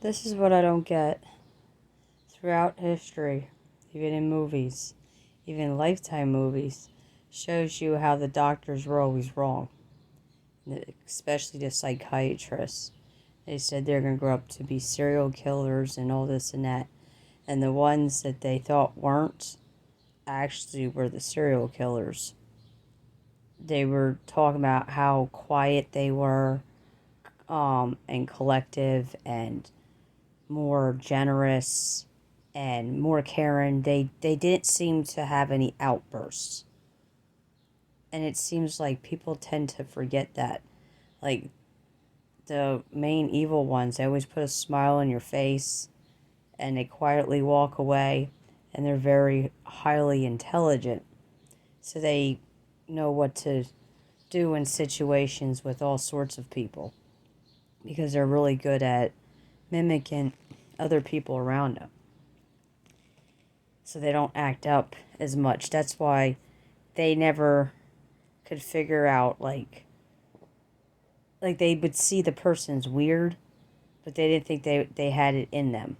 This is what I don't get. Throughout history, even in movies, even Lifetime movies, shows you how the doctors were always wrong, especially the psychiatrists. They said they're going to grow up to be serial killers and all this and that. And the ones that they thought weren't actually were the serial killers. They were talking about how quiet they were, and collective and more generous and more caring. They didn't seem to have any outbursts. And it seems like people tend to forget that. Like the main evil ones, they always put a smile on your face and they quietly walk away, and they're very highly intelligent. So they know what to do in situations with all sorts of people because they're really good at mimicking other people around them. So they don't act up as much. That's why they never could figure out like they would see the person's weird, but they didn't think they had it in them.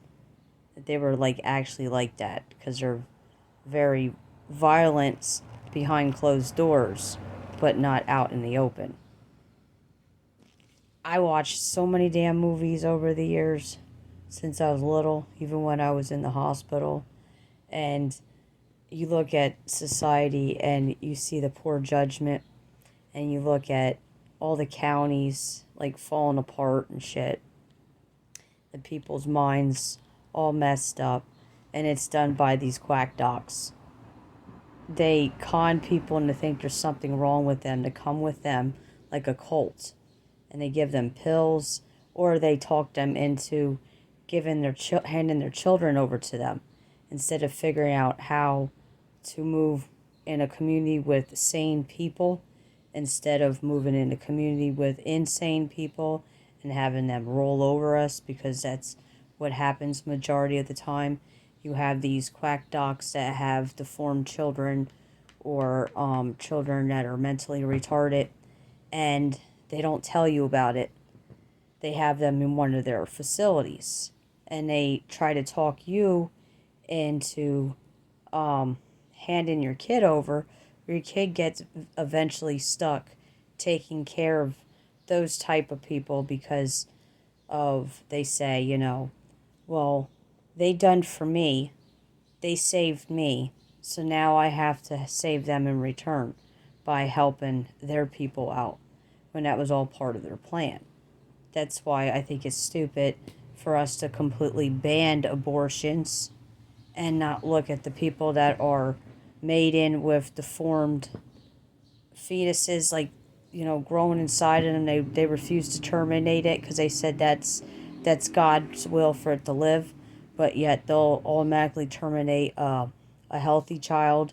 That they were like actually like that because they're very violent behind closed doors, but not out in the open. I watched so many damn movies over the years since I was little, even when I was in the hospital. And you look at society and you see the poor judgment, and you look at all the counties like falling apart and shit, the people's minds all messed up, and it's done by these quack docs. They con people into think there's something wrong with them to come with them like a cult, and they give them pills, or they talk them into giving handing their children over to them instead of figuring out how to move in a community with sane people instead of moving in a community with insane people and having them roll over us, because that's what happens majority of the time. You have these quack docs that have deformed children, or children that are mentally retarded, and they don't tell you about it. They have them in one of their facilities, and they try to talk you into handing your kid over. Your kid gets eventually stuck taking care of those type of people because of, they say, well, they done for me, they saved me, so now I have to save them in return by helping their people out, when that was all part of their plan. That's why I think it's stupid for us to completely ban abortions and not look at the people that are made in with deformed fetuses, like, growing inside of them. They refuse to terminate it because they said that's God's will for it to live, but yet they'll automatically terminate a healthy child.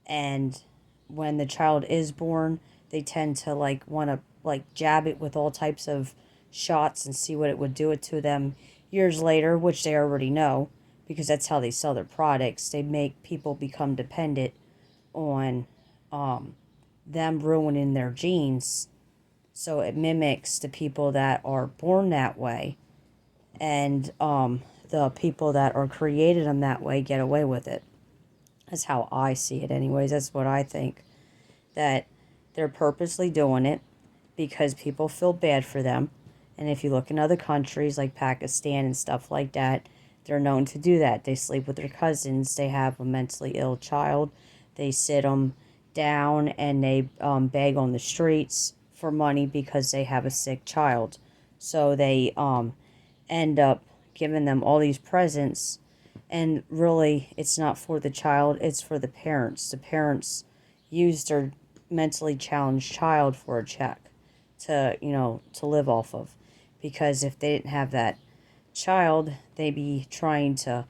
And when the child is born, they tend to like want to like jab it with all types of shots and see what it would do it to them years later, which they already know because that's how they sell their products. They make people become dependent on them ruining their genes, so it mimics the people that are born that way, and the people that are created them that way get away with it. That's how I see it anyways. That's what I think, that they're purposely doing it because people feel bad for them. And if you look in other countries like Pakistan and stuff like that, they're known to do that. They sleep with their cousins. They have a mentally ill child. They sit them down and they beg on the streets for money because they have a sick child. So they end up giving them all these presents, and really it's not for the child, it's for the parents. The parents use their mentally challenged child for a check to live off of, because if they didn't have that child, they'd be trying to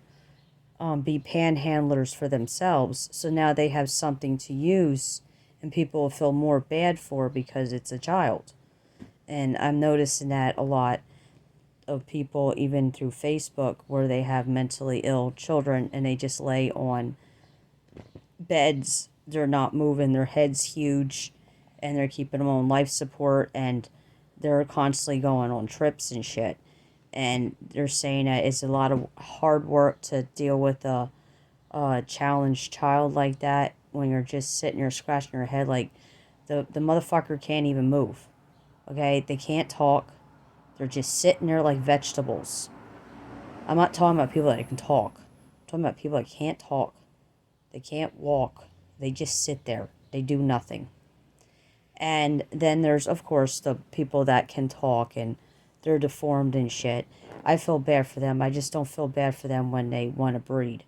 be panhandlers for themselves. So now they have something to use, and people will feel more bad for because it's a child. And I'm noticing that a lot of people, even through Facebook, where they have mentally ill children and they just lay on beds. They're not moving, their head's huge, and they're keeping them on life support, and they're constantly going on trips and shit. And they're saying that it's a lot of hard work to deal with a challenged child like that when you're just sitting there scratching your head like the motherfucker can't even move. Okay? They can't talk. They're just sitting there like vegetables. I'm not talking about people that can talk. I'm talking about people that can't talk. They can't walk. They just sit there. They do nothing. And then there's, of course, the people that can talk and they're deformed and shit. I feel bad for them. I just don't feel bad for them when they want to breed.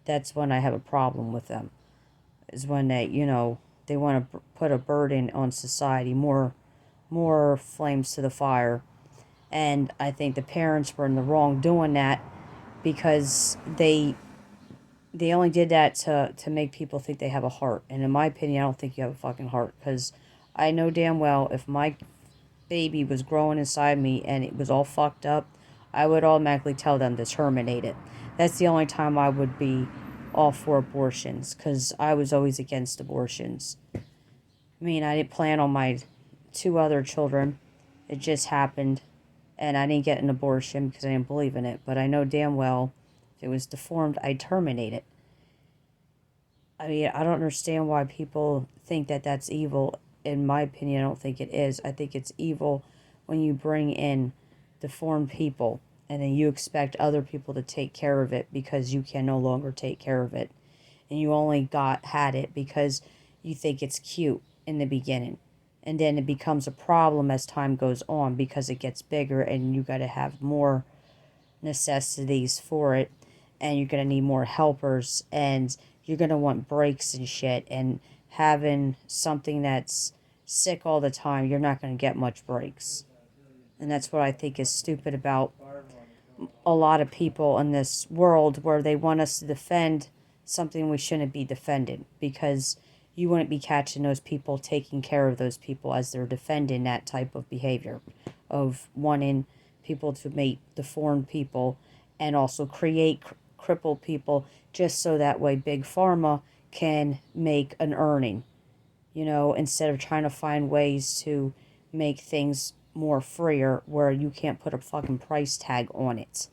That's when I have a problem with them. Is when they, they want to put a burden on society, more flames to the fire. And I think the parents were in the wrong doing that because they only did that to make people think they have a heart. And in my opinion, I don't think you have a fucking heart because I know damn well if my baby was growing inside me and it was all fucked up, I would automatically tell them to terminate it. That's the only time I would be all for abortions because I was always against abortions. I mean, I didn't plan on my two other children. It just happened. And I didn't get an abortion because I didn't believe in it. But I know damn well if it was deformed, I'd terminate it. I mean, I don't understand why people think that that's evil. In my opinion, I don't think it is. I think it's evil when you bring in deformed people and then you expect other people to take care of it because you can no longer take care of it. And you only had it because you think it's cute in the beginning. And then it becomes a problem as time goes on because it gets bigger and you got to have more necessities for it, and you're going to need more helpers, and you're going to want breaks and shit, and having something that's sick all the time, you're not going to get much breaks. And that's what I think is stupid about a lot of people in this world, where they want us to defend something we shouldn't be defending, because you wouldn't be catching those people taking care of those people as they're defending that type of behavior of wanting people to make deformed people and also create crippled people just so that way big pharma can make an earning, instead of trying to find ways to make things more freer where you can't put a fucking price tag on it.